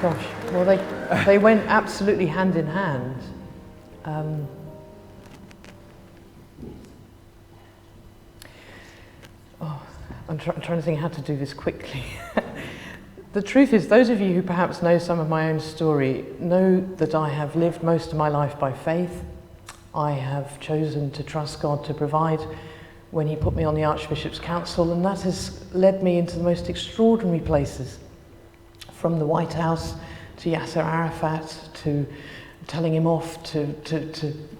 Gosh, well, they went absolutely hand in hand. I'm trying to think how to do this quickly. The truth is, those of you who perhaps know some of my own story know that I have lived most of my life by faith. I have chosen to trust God to provide when he put me on the Archbishop's Council, and that has led me into the most extraordinary places, from the White House to Yasser Arafat, to telling him off, to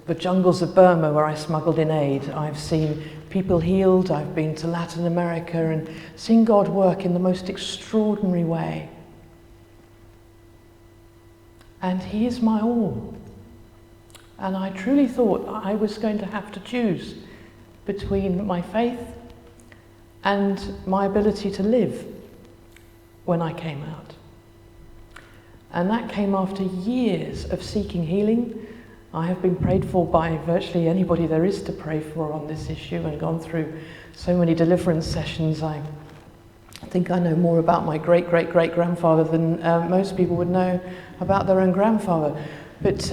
the jungles of Burma where I smuggled in aid. I've seen people healed, I've been to Latin America and seen God work in the most extraordinary way. And he is my all. And I truly thought I was going to have to choose between my faith and my ability to live when I came out. And that came after years of seeking healing. I have been prayed for by virtually anybody there is to pray for on this issue and gone through so many deliverance sessions. I think I know more about my great-great-great-grandfather than most people would know about their own grandfather. But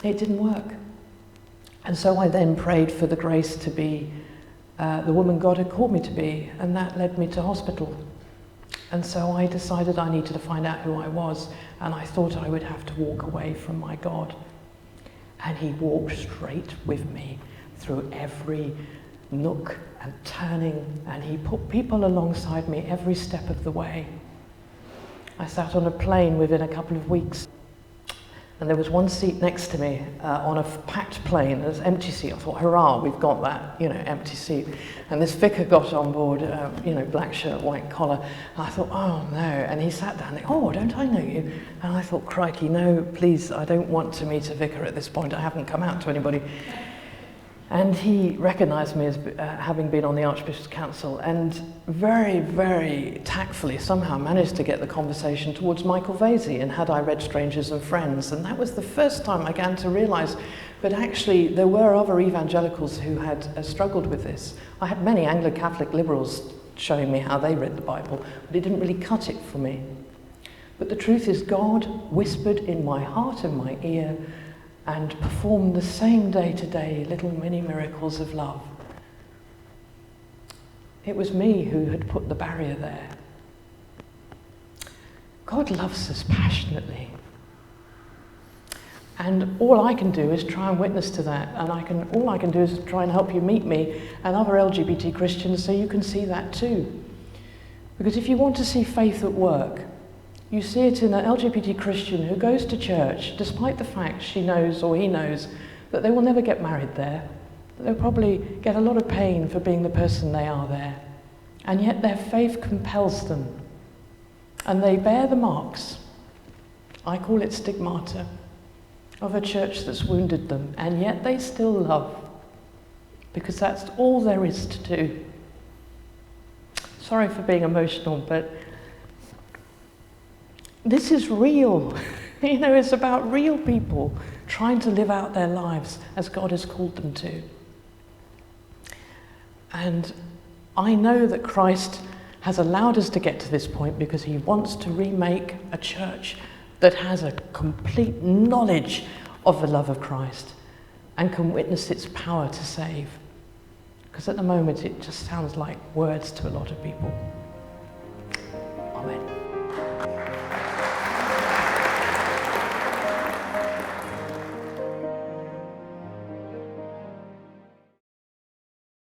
it didn't work. And so I then prayed for the grace to be the woman God had called me to be, and that led me to hospital. And so I decided I needed to find out who I was, and I thought I would have to walk away from my God. And he walked straight with me through every nook and turning, and he put people alongside me every step of the way. I sat on a plane within a couple of weeks, and there was one seat next to me on a packed plane, an empty seat. I thought, hurrah, we've got that, empty seat. And this vicar got on board, black shirt, white collar. And I thought, oh no. And he sat down, oh, don't I know you? And I thought, crikey, no, please, I don't want to meet a vicar at this point. I haven't come out to anybody. And he recognised me as having been on the Archbishop's Council, and very, very tactfully somehow managed to get the conversation towards Michael Vasey and Had I Read Strangers and Friends. And that was the first time I began to realise that actually there were other evangelicals who had struggled with this. I had many Anglo-Catholic liberals showing me how they read the Bible, but it didn't really cut it for me. But the truth is, God whispered in my heart and my ear and perform the same day-to-day little mini miracles of love. It was me who had put the barrier there. God loves us passionately. And all I can do is try and witness to that, and all I can do is try and help you meet me and other LGBT Christians so you can see that too. Because if you want to see faith at work, you see it in an LGBT Christian who goes to church despite the fact she knows or he knows that they will never get married there, that they'll probably get a lot of pain for being the person they are there, and yet their faith compels them, and they bear the marks, I call it stigmata, of a church that's wounded them, and yet they still love, because that's all there is to do. Sorry for being emotional, but this is real. It's about real people trying to live out their lives as God has called them to. And I know that Christ has allowed us to get to this point because he wants to remake a church that has a complete knowledge of the love of Christ and can witness its power to save. Because at the moment it just sounds like words to a lot of people.